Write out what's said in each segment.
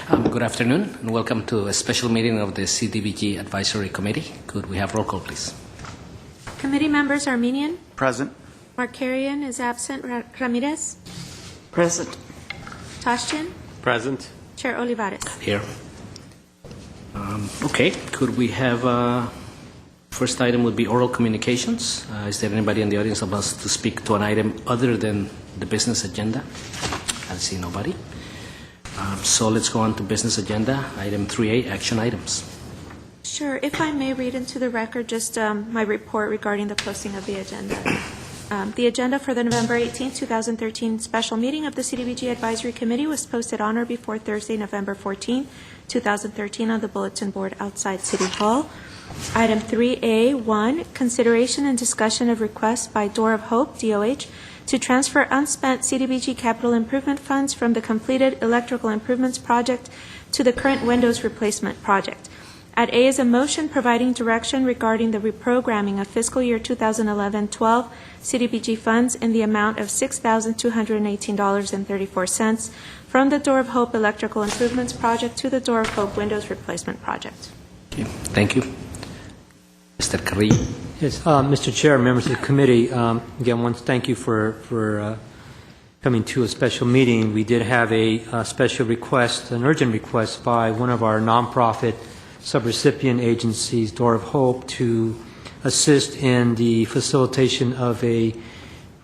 Good afternoon and welcome to a special meeting of the CDBG Advisory Committee. Could we have roll call, please? Committee members: Armenian, Present. Markarian is absent, Ramirez, Present. Tashchin, Present. Chair Olivares. Here. Okay, could we have, first item would be oral communications. Is there anybody in the audience of us to speak to an item other than the business agenda? I see nobody. So let's go on to business agenda, item 3A, action items. Sure. If I may read into the record just my report regarding the posting of the agenda. The agenda for the November 18, 2013 special meeting of the CDBG Advisory Committee was posted on or before Thursday, November 14, 2013 on the bulletin board outside City Hall. Item 3A1, consideration and discussion of request by Door of Hope, DOH, to transfer unspent CDBG capital improvement funds from the completed electrical improvements project to the current windows replacement project. At A is a motion providing direction regarding the reprogramming of fiscal year 2011-12 CDBG funds in the amount of $6,218.34 from the Door of Hope electrical improvements project to the Door of Hope windows replacement project. Okay, thank you. Mr. Carrillo. Yes, Mr. Chair, members of the committee, again, once thank you for coming to a special meeting. We did have a special request, an urgent request by one of our nonprofit subrecipient agencies, Door of Hope, to assist in the facilitation of a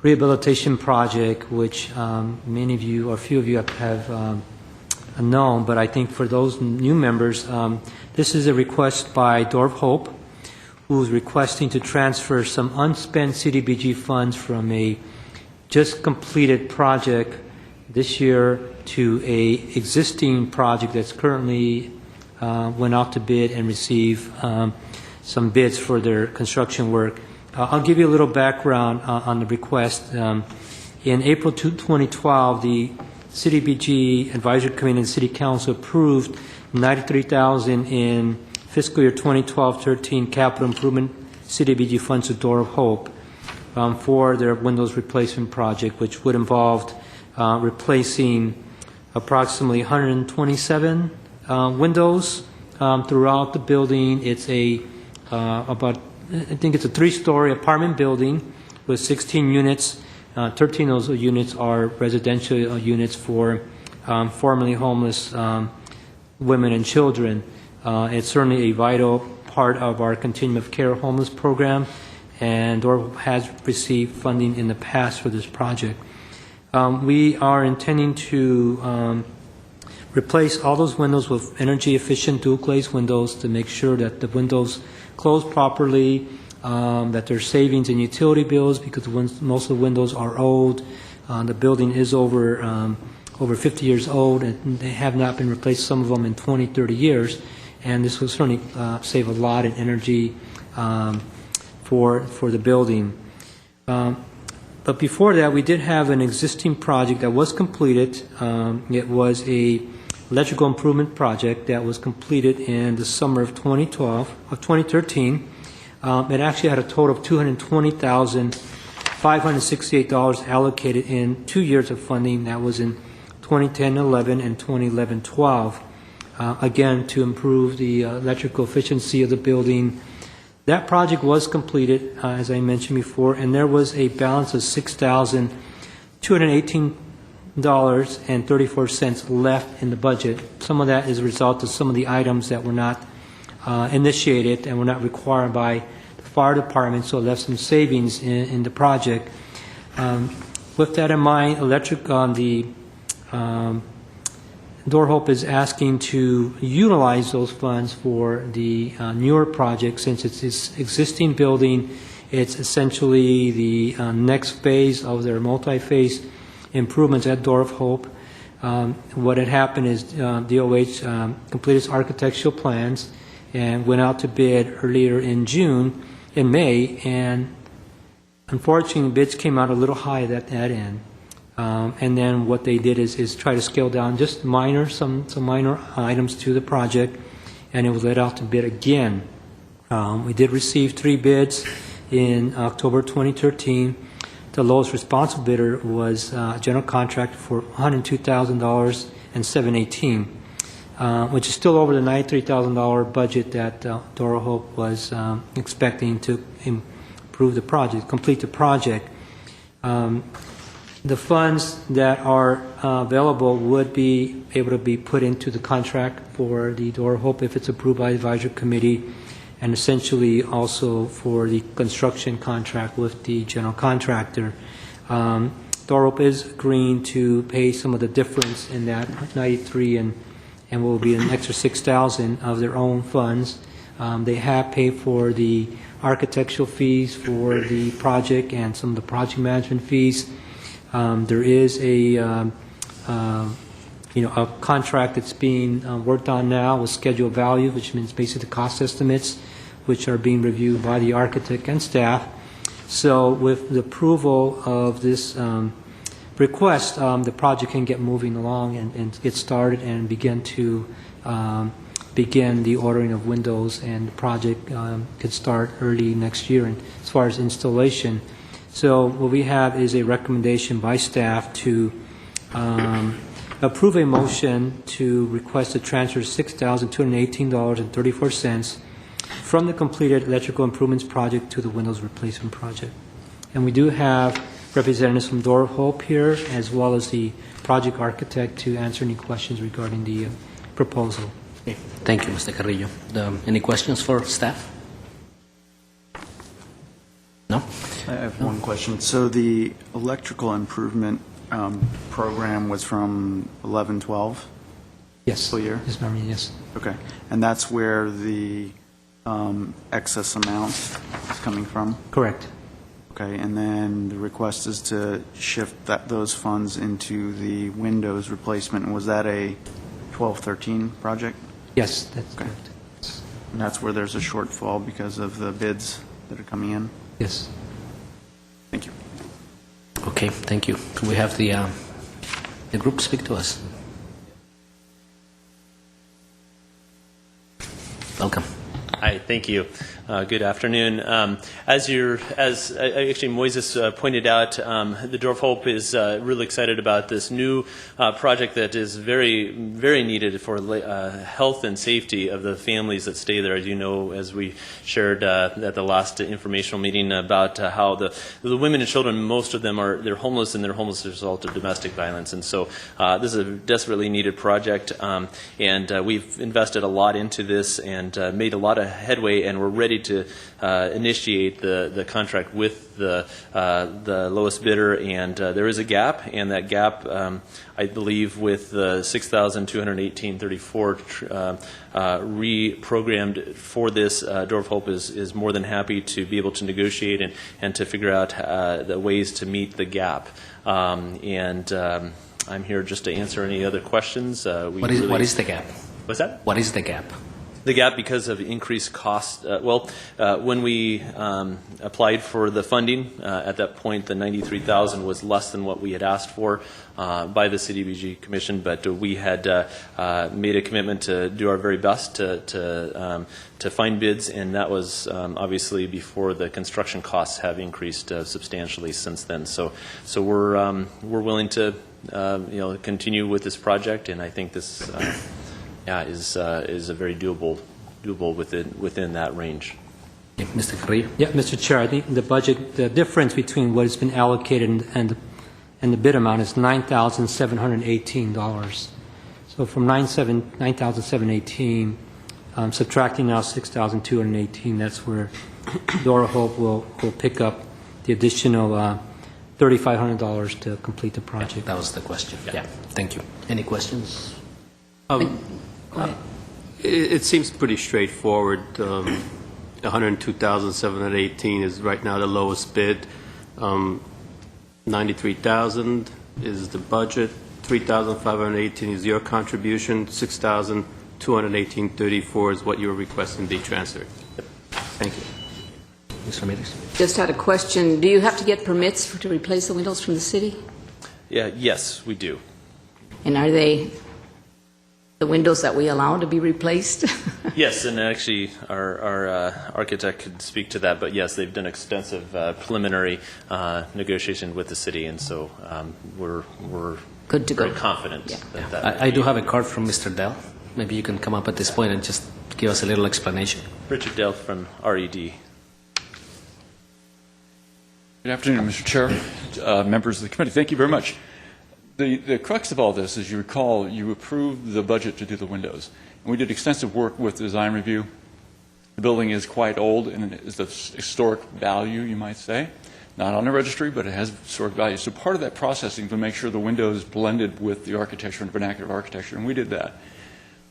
rehabilitation project, which many of you, or a few of you have known, but I think for those new members, this is a request by Door of Hope, who's requesting to transfer some unspent CDBG funds from a just completed project this year to a existing project that's currently went out to bid and received some bids for their construction work. I'll give you a little background on the request. In April 2012, the CDBG Advisory Committee and City Council approved $93,000 in fiscal year 2012-13 capital improvement CDBG funds to Door of Hope for their windows replacement project, which would involve replacing approximately 127 windows throughout the building. It's I think it's a 3-story apartment building with 16 units. 13 of those units are residential units for formerly homeless women and children. It's certainly a vital part of our continuum of care homeless program, and Door has received funding in the past for this project. We are intending to replace all those windows with energy efficient dual glaze windows to make sure that the windows close properly, that there's savings in utility bills because most of the windows are old. The building is over 50 years old, and they have not been replaced, some of them in 20, 30 years. And this will certainly save a lot in energy for the building. But before that, we did have an existing project that was completed. It was a electrical improvement project that was completed in the summer of 2013. It actually had a total of $220,568 allocated in 2 years of funding. That was in 2010-11 and 2011-12. Again, to improve the electrical efficiency of the building. That project was completed, as I mentioned before, and there was a balance of $6,218.34 left in the budget. Some of that is a result of some of the items that were not initiated and were not required by the fire department, so it left some savings in the project. With that in mind, Door Hope is asking to utilize those funds for the newer project. Since it's this existing building, it's essentially the next phase of their multi-phase improvements at Door of Hope. What had happened is DOH completed its architectural plans and went out to bid earlier in May, and unfortunately bids came out a little high at that end. And then what they did is try to scale down just some minor items to the project, and it was let out to bid again. We did receive 3 bids in October 2013. The lowest responsible bidder was a general contractor for $102,000 and $718. which is still over the $93,000 budget that Dora Hope was expecting to improve the project, complete the project. The funds that are available would be able to be put into the contract for the Dora Hope if it's approved by the advisory committee, and essentially also for the construction contract with the general contractor. Dora Hope is agreeing to pay some of the difference in that 93 and will be an extra $6,000 of their own funds. They have paid for the architectural fees for the project and some of the project management fees. There is a contract that's being worked on now with schedule value, which means basically the cost estimates, which are being reviewed by the architect and staff. So with the approval of this request, the project can get moving along and get started and begin the ordering of windows, and the project could start early next year. And as far as installation, so what we have is a recommendation by staff to approve a motion to request a transfer of $6,218.34 from the completed electrical improvements project to the windows replacement project. And we do have representatives from Dora Hope here, as well as the project architect, to answer any questions regarding the proposal. Okay. Thank you, Mr. Carrillo. Any questions for staff? No? I have one question. So the electrical improvement program was from 11-12 Yes. fiscal year? Yes, ma'am. Yes. Okay. And that's where the excess amount is coming from? Correct. Okay. And then the request is to shift those funds into the windows replacement. Was that a 12-13 project? Yes, that's Okay. correct. And that's where there's a shortfall because of the bids that are coming in? Yes. Thank you. Okay, thank you. Can we have the group speak to us? Welcome. Hi, thank you. Good afternoon. As actually Moises pointed out, the Dora Hope is really excited about this new project that is very, very needed for health and safety of the families that stay there. As you know, as we shared at the last informational meeting about how the women and children, most of them they're homeless, and they're homeless as a result of domestic violence. And so this is a desperately needed project, and we've invested a lot into this and made a lot of headway, and we're ready to initiate the contract with the lowest bidder. And there is a gap, and that gap, I believe, with the $6,218.34 reprogrammed for this, Dora Hope is more than happy to be able to negotiate and to figure out the ways to meet the gap. I'm here just to answer any other questions. What is the gap? What's that? What is the gap? The gap because of increased cost. When we applied for the funding, at that point the $93,000 was less than what we had asked for by the CDBG Commission, but we had made a commitment to do our very best to find bids, and that was obviously before the construction costs have increased substantially since then. So we're willing to continue with this project, and I think this. Is a very doable within that range. Yeah, Mr. Carrillo? Yeah, Mr. Chair, I think the difference between what has been allocated and the bid amount is $9,718. So from $9,718, subtracting now $6,218, that's where Dora Hope will pick up the additional $3,500 to complete the project. Yeah, that was the question. Yeah. Thank you. Any questions? It seems pretty straightforward. 102,718 is right now the lowest bid. 93,000 is the budget. 3,518 is your contribution. 6,218.34 is what you're requesting be transferred. Thank you. Ms. Ramirez? Just had a question. Do you have to get permits to replace the windows from the city? Yeah. Yes, we do. And are they the windows that we allow to be replaced? Yes, and actually our architect could speak to that, but yes, they've done extensive preliminary negotiation with the city, and so we're Good to very go. confident Yeah. that I do have a card from Mr. Dell. maybe you can come up at this point and just give us a little explanation. Richard Delk from RED. Good afternoon, Mr. Chair, members of the committee. Thank you very much. The crux of all this, as you recall, you approved the budget to do the windows. And we did extensive work with the design review. The building is quite old and is of historic value, you might say. Not on the registry, but it has historic value. So part of that processing to make sure the windows blended with the architecture and vernacular architecture, and we did that.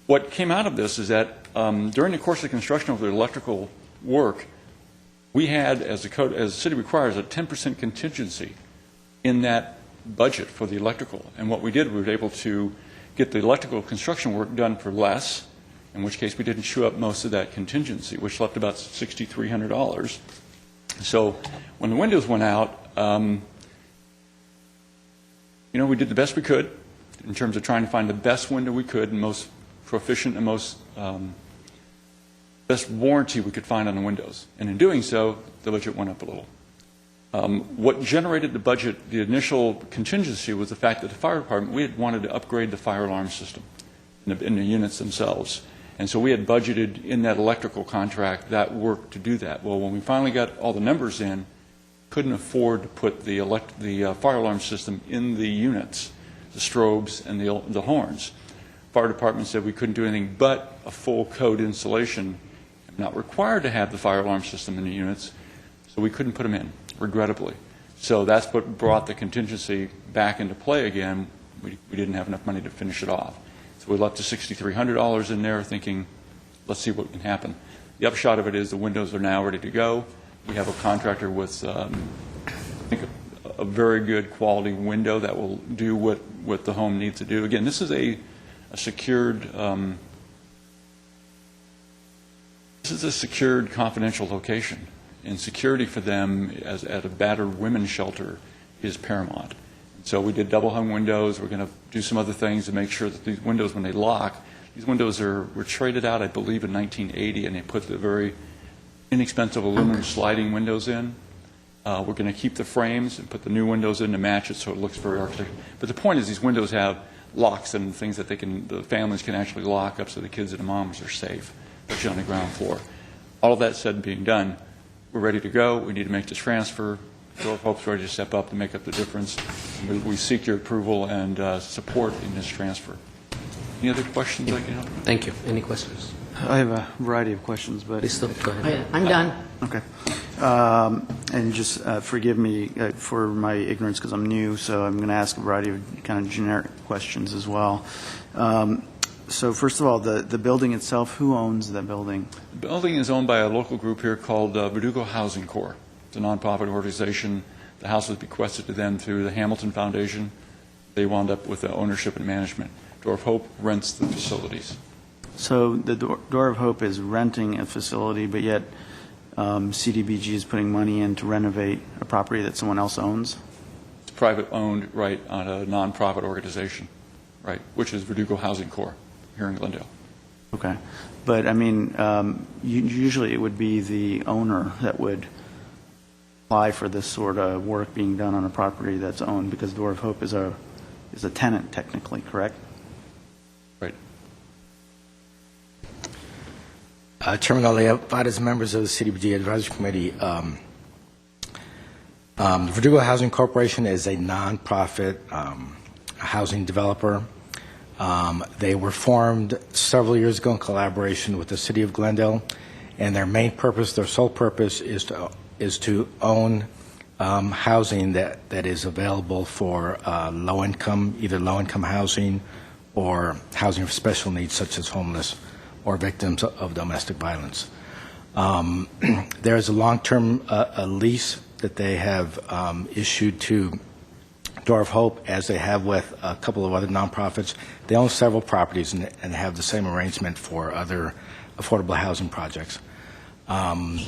What came out of this is that during the course of the construction of the electrical work, we had, as the city requires, a 10% contingency in that budget for the electrical. And what we did, we were able to get the electrical construction work done for less, in which case we didn't chew up most of that contingency, which left about $6,300. So when the windows went out, we did the best we could in terms of trying to find the best window we could and most proficient and most best warranty we could find on the windows. And in doing so, the budget went up a little. What generated the budget, the initial contingency, was the fact that the fire department, we had wanted to upgrade the fire alarm system in the units themselves. And so we had budgeted in that electrical contract that work to do that. Well, when we finally got all the numbers in, couldn't afford to put the fire alarm system in the units, the strobes and the horns. Fire department said we couldn't do anything but a full code installation. Not required to have the fire alarm system in the units, so we couldn't put them in, regrettably. So that's what brought the contingency back into play again. We didn't have enough money to finish it off. So we left the $6,300 in there thinking, let's see what can happen. The upshot of it is the windows are now ready to go. We have a contractor with, I think, a very good quality window that will do what the home needs to do. Again, this is a secured, confidential location, and security for them as at a battered women's shelter is paramount. So we did double hung windows. We're going to do some other things to make sure that these windows, when they lock, these windows were traded out, I believe, in 1980, and they put the very inexpensive aluminum sliding windows in. We're going to keep the frames and put the new windows in to match it so it looks very architectural. But the point is these windows have locks and things that the families can actually lock up so the kids and the moms are safe, especially on the ground floor. All of that said and being done, we're ready to go. We need to make this transfer. Door of Hope's ready to step up to make up the difference. We seek your approval and support in this transfer. Any other questions I can help? Thank you. Any questions? I have a variety of questions, but... Please, go ahead. I'm done. Okay. And just forgive me for my ignorance because I'm new, so I'm going to ask a variety of kind of generic questions as well. So first of all, the building itself, who owns that building? The building is owned by a local group here called Verdugo Housing Corps. It's a nonprofit organization. The house was bequested to them through the Hamilton Foundation. They wound up with the ownership and management. Door of Hope rents the facilities. So the Door of Hope is renting a facility, but yet CDBG is putting money in to renovate a property that someone else owns? It's private owned, right, on a nonprofit organization, right, which is Verdugo Housing Corps here in Glendale. Okay. But, I mean, usually it would be the owner that would apply for this sort of work being done on a property that's owned, because Door of Hope is a tenant technically, correct? Right. Chairman Alea, as members of the CDBG Advisory Committee, the Verdugo Housing Corporation is a nonprofit housing developer. They were formed several years ago in collaboration with the City of Glendale, and their main purpose, their sole purpose, is to own housing that is available for low-income, either low-income housing or housing for special needs, such as homeless or victims of domestic violence. There is a long-term lease that they have issued to Door of Hope, as they have with a couple of other nonprofits. They own several properties and have the same arrangement for other affordable housing projects. When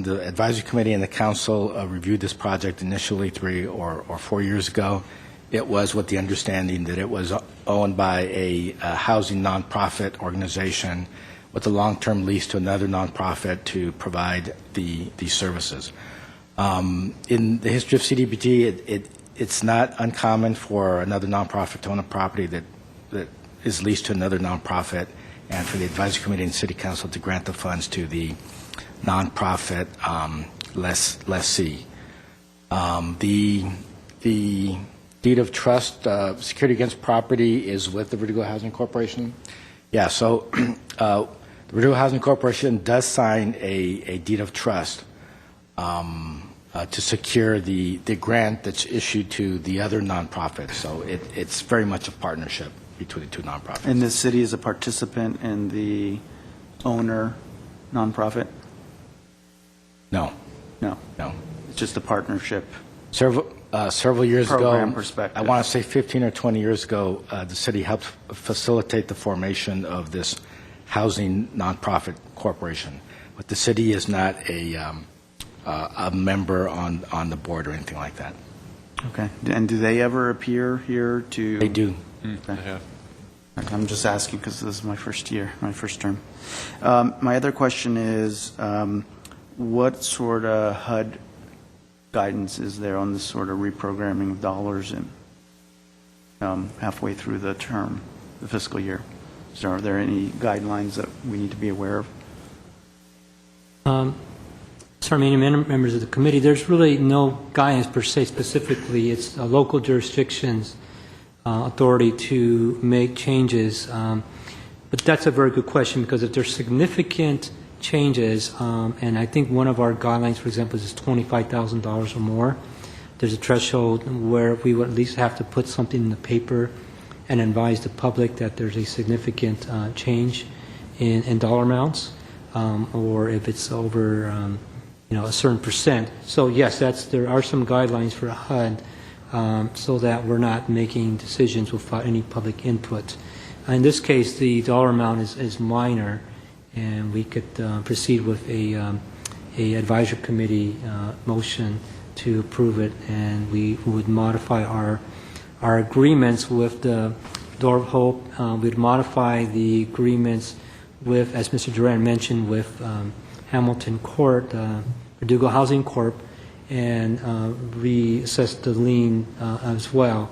the advisory committee and the council reviewed this project initially 3 or 4 years ago, it was with the understanding that it was owned by a housing nonprofit organization with a long-term lease to another nonprofit to provide these services. In the history of CDBG, it's not uncommon for another nonprofit to own a property that is leased to another nonprofit, and for the advisory committee and city council to grant the funds to the nonprofit lessee. The deed of trust, security against property, is with the Verdugo Housing Corporation. Yeah, so the Verdugo Housing Corporation does sign a deed of trust to secure the grant that's issued to the other nonprofit. So it's very much a partnership between the two nonprofits. And the city is a participant in the owner nonprofit? No, No, no. it's just a partnership. Several years Program ago, perspective. I want to say 15 or 20 years ago, the city helped facilitate the formation of this housing nonprofit corporation. But the city is not a member on the board or anything like that. Okay. And do they ever appear here to? They do. Okay. I'm just asking because this is my first year, my first term. My other question is, what sort of HUD guidance is there on this sort of reprogramming of dollars and halfway through the term, the fiscal year? So are there any guidelines that we need to be aware of? Sorry, members of the committee, there's really no guidance per se specifically. It's a local jurisdiction's authority to make changes. But that's a very good question, because if there's significant changes, and I think one of our guidelines, for example, is $25,000 or more, there's a threshold where we would at least have to put something in the paper and advise the public that there's a significant change in dollar amounts, or if it's over a certain percent. So yes, there are some guidelines for HUD, so that we're not making decisions without any public input. In this case, the dollar amount is minor, and we could proceed with a advisory committee motion to approve it, and we would modify our agreements with the Door of Hope. We'd modify the agreements with, as Mr. Duran mentioned, with Hamilton Court, Verdugo Housing Corp., and reassess the lien as well.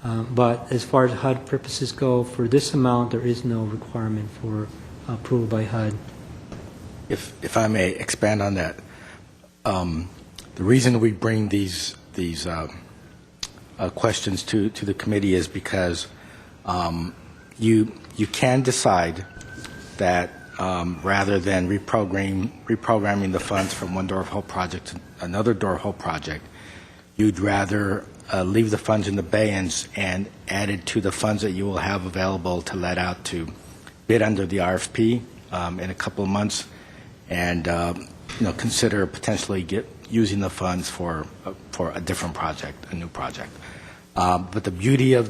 But as far as HUD purposes go, for this amount, there is no requirement for approval by HUD. If I may expand on that, the reason we bring these questions to the committee is because you can decide that rather than reprogramming the funds from one Door of Hope project to another Door of Hope project, you'd rather leave the funds in abeyance and add it to the funds that you will have available to let out to bid under the RFP in a couple of months, and consider potentially using the funds for a different project, a new project. But the beauty and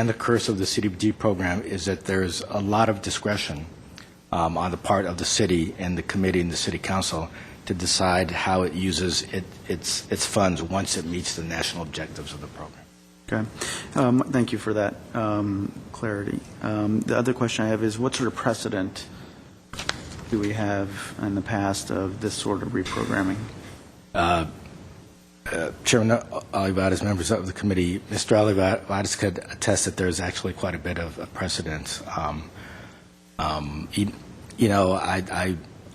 the curse of the CDBG program is that there's a lot of discretion on the part of the city and the committee and the city council to decide how it uses its funds once it meets the national objectives of the program. Okay. Thank you for that clarity. The other question I have is, what sort of precedent do we have in the past of this sort of reprogramming? Chairman Olivares, members of the committee, Mr. Olivares could attest that there's actually quite a bit of precedent. I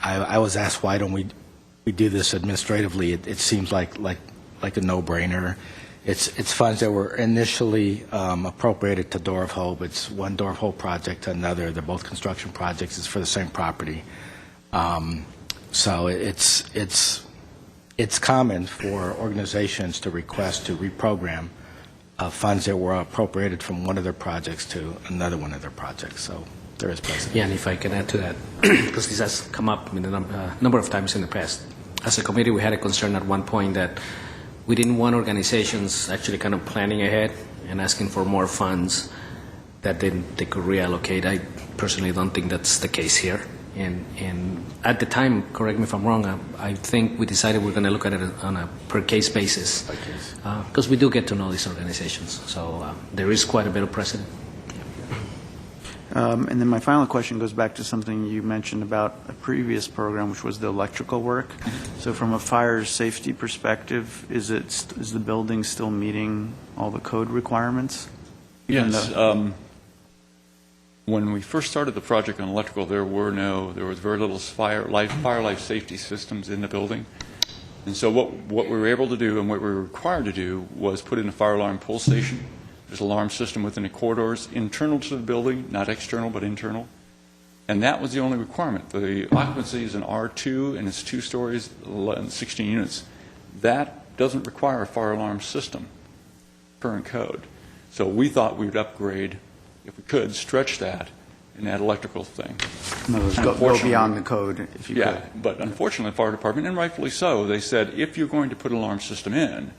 was asked, why don't we do this administratively? It seems like a no-brainer. It's funds that were initially appropriated to Door of Hope. It's one Door of Hope project to another. They're both construction projects. It's for the same property. So it's common for organizations to request to reprogram funds that were appropriated from one of their projects to another one of their projects. So there is precedent. Yeah, and if I can add to that, because this has come up a number of times in the past. As a committee, we had a concern at one point that we didn't want organizations actually kind of planning ahead and asking for more funds that then they could reallocate. I personally don't think that's the case here. And at the time, correct me if I'm wrong, I think we decided we're going to look at it on a per-case basis, because we do get to know these organizations. So there is quite a bit of precedent. And then my final question goes back to something you mentioned about a previous program, which was the electrical work. So from a fire safety perspective, is the building still meeting all the code requirements? Even Yes. though- When we first started the project on electrical, there was very little fire life safety systems in the building. And so what we were able to do and what we were required to do was put in a fire alarm pull station. There's an alarm system within the corridors, internal to the building, not external, but internal. And that was the only requirement. The occupancy is an R2, and it's 2 stories, 16 units. That doesn't require a fire alarm system, current code. So we thought we would upgrade, if we could, stretch that and add electrical thing. In other words, go Unfortunately- beyond the code if you Yeah, could. but unfortunately, the fire department, and rightfully so, they said, if you're going to put an alarm system in,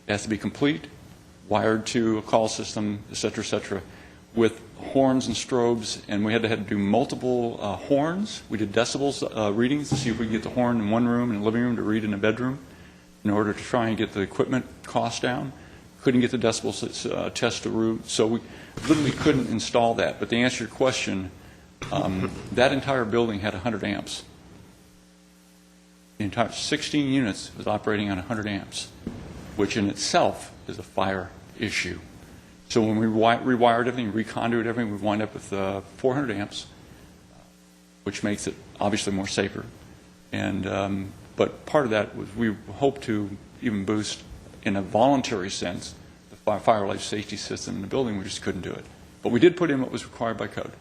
it has to be complete, wired to a call system, et cetera, with horns and strobes, and we had to do multiple horns. We did decibels readings to see if we could get the horn in one room, in the living room, to read in a bedroom, in order to try and get the equipment cost down. Couldn't get the decibels test to root, so we literally couldn't install that. But to answer your question, that entire building had 100 amps. The entire 16 units was operating on 100 amps, which in itself is a fire issue. So when we rewired everything, reconduit everything, we wind up with 400 amps, which makes it obviously more safer. And but part of that was we hope to even boost, in a voluntary sense, the fire life safety system in the building. We just couldn't do it. But we did put in what was required by code,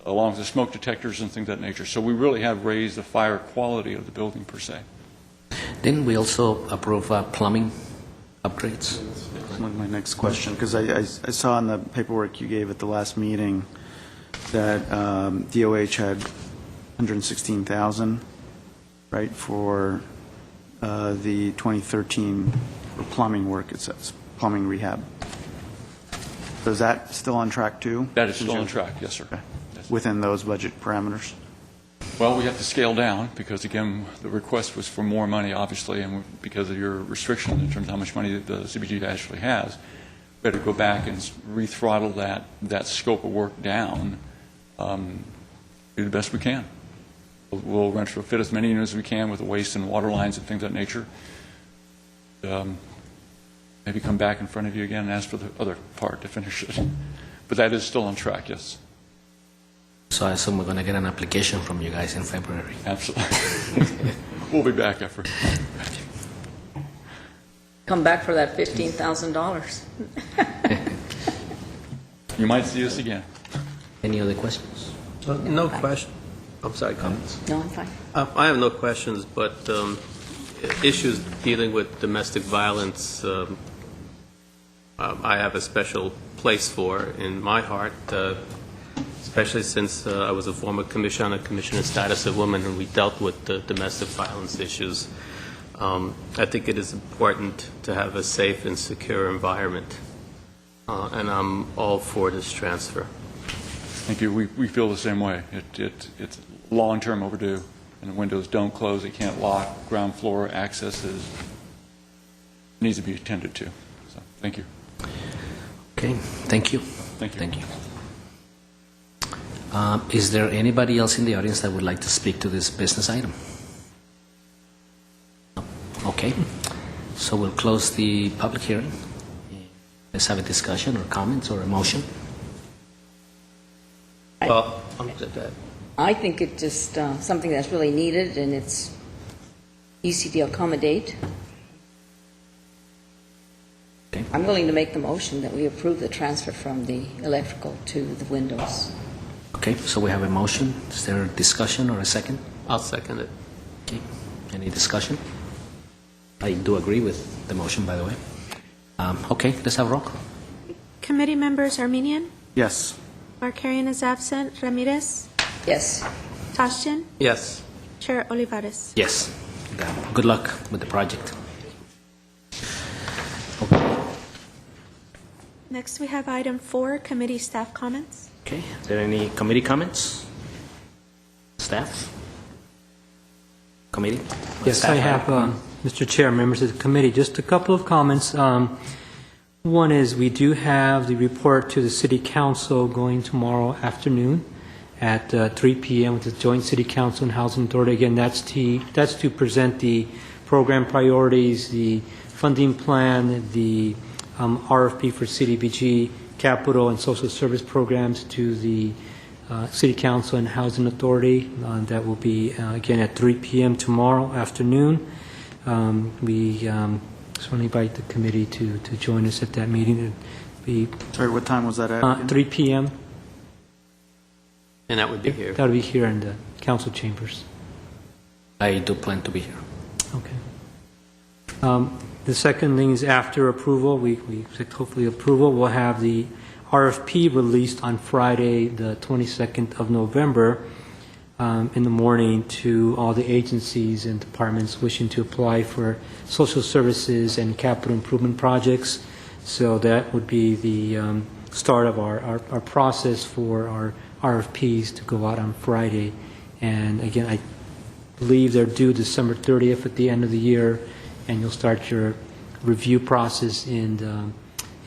along with the smoke detectors and things of that nature. So we really have raised the fire quality of the building per se. Didn't we also approve plumbing upgrades? That's my next question, because I saw in the paperwork you gave at the last meeting that DOH had 116,000, right, for the 2013 for plumbing work, it says, plumbing rehab. So is that still on track too? That is still on track, yes, sir. Okay. Yes. Within those budget parameters? Well, we have to scale down because, again, the request was for more money, obviously, and because of your restrictions in terms of how much money the CBG actually has, we had to go back and re-throttle that scope of work down, do the best we can. We'll retrofit as many units as we can with the waste and water lines and things of that nature. Maybe come back in front of you again and ask for the other part to finish it. But that is still on track, yes. So I assume we're going to get an application from you guys in February. Absolutely. We'll be back after. Come back for that $15,000. You might see us again. Any other questions? No question. I'm sorry, comments. No, I'm fine. I have no questions, but issues dealing with domestic violence, I have a special place for in my heart, especially since I was a former commissioner in status of women, and we dealt with the domestic violence issues. I think it is important to have a safe and secure environment, and I'm all for this transfer. Thank you. We feel the same way. It's long-term overdue, and the windows don't close, they can't lock, ground floor access needs to be attended to. So, thank you. Okay, thank you. Thank you. Thank you. Is there anybody else in the audience that would like to speak to this business item? No? Okay, so we'll close the public hearing. Let's have a discussion or comments or a motion. Well, I think it's just something that's really needed, and it's easy to accommodate. Okay. I'm willing to make the motion that we approve the transfer from the electrical to the windows. Okay, so we have a motion. Is there a discussion or a second? I'll second it. Okay, any discussion? I do agree with the motion, by the way. Okay, let's have a roll call. Committee members Armenian, Yes. Markarian is absent, Ramirez, Yes. Tashjian, Yes. Chair Olivares. Yes. Good luck with the project. Next, we have item 4, committee staff comments. Okay, are there any committee comments? Staff? Committee? Yes, Staff I have, Mr. Chair, members of the committee, just a couple of comments. One is we do have the report to the City Council going tomorrow afternoon at 3 p.m. with the Joint City Council and Housing Authority. Again, that's to present the program priorities, the funding plan, the RFP for CDBG, capital and social service programs to the City Council and Housing Authority. That will be, again, at 3 p.m. tomorrow afternoon. We certainly invite the committee to join us at that meeting. Sorry, what time was that at? 3 p.m. And that would be here. That'll be here in the council chambers. I do plan to be here. Okay. The second thing is after approval, we expect hopefully approval, we'll have the RFP released on Friday, the 22nd of November, in the morning to all the agencies and departments wishing to apply for social services and capital improvement projects. So that would be the start of our process for our RFPs to go out on Friday. And again, I believe they're due December 30th at the end of the year, and you'll start your review process in the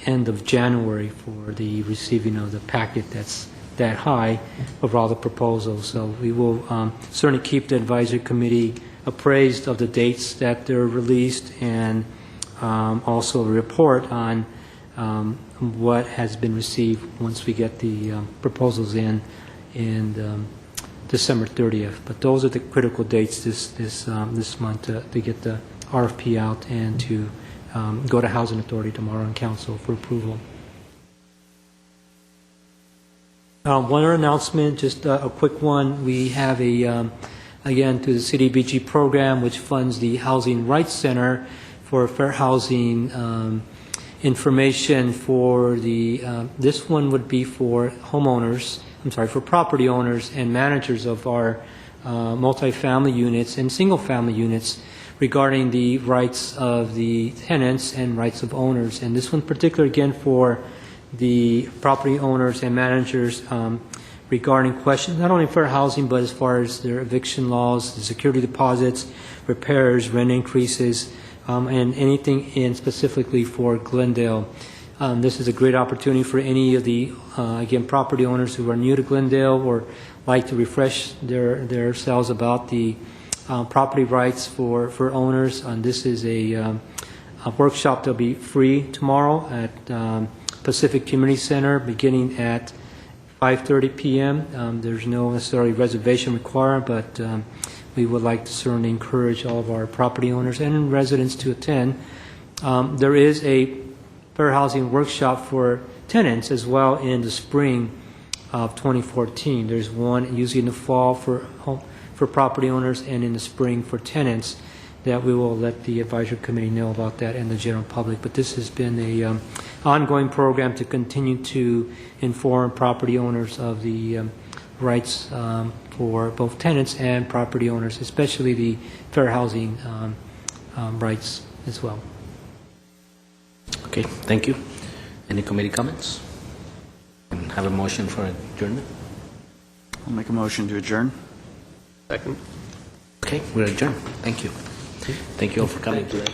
end of January for the receiving of the packet that's that high of all the proposals. So we will certainly keep the advisory committee appraised of the dates that they're released, and also report on what has been received once we get the proposals in December 30th. But those are the critical dates this month to get the RFP out and to go to Housing Authority tomorrow and Council for approval. One other announcement, just a quick one. We have again, to the CDBG program, which funds the Housing Rights Center for fair housing information for this one would be for homeowners, for property owners and managers of our multifamily units and single-family units regarding the rights of the tenants and rights of owners. And this one particular, again, for the property owners and managers regarding questions, not only fair housing, but as far as their eviction laws, the security deposits, repairs, rent increases, and anything in specifically for Glendale. This is a great opportunity for any of the, again, property owners who are new to Glendale or like to refresh their selves about the property rights for owners. This is a workshop that'll be free tomorrow at Pacific Community Center beginning at 5:30 p.m. There's no necessarily reservation required, but we would like to certainly encourage all of our property owners and residents to attend. There is a fair housing workshop for tenants as well in the spring of 2014. There's one usually in the fall for property owners and in the spring for tenants that we will let the advisory committee know about that and the general public. But this has been a ongoing program to continue to inform property owners of the rights for both tenants and property owners, especially the fair housing rights as well. Okay, thank you. Any committee comments? And have a motion for adjournment? I'll make a motion to adjourn. Second. Okay, we're adjourned. Thank you. Thank you all for coming today.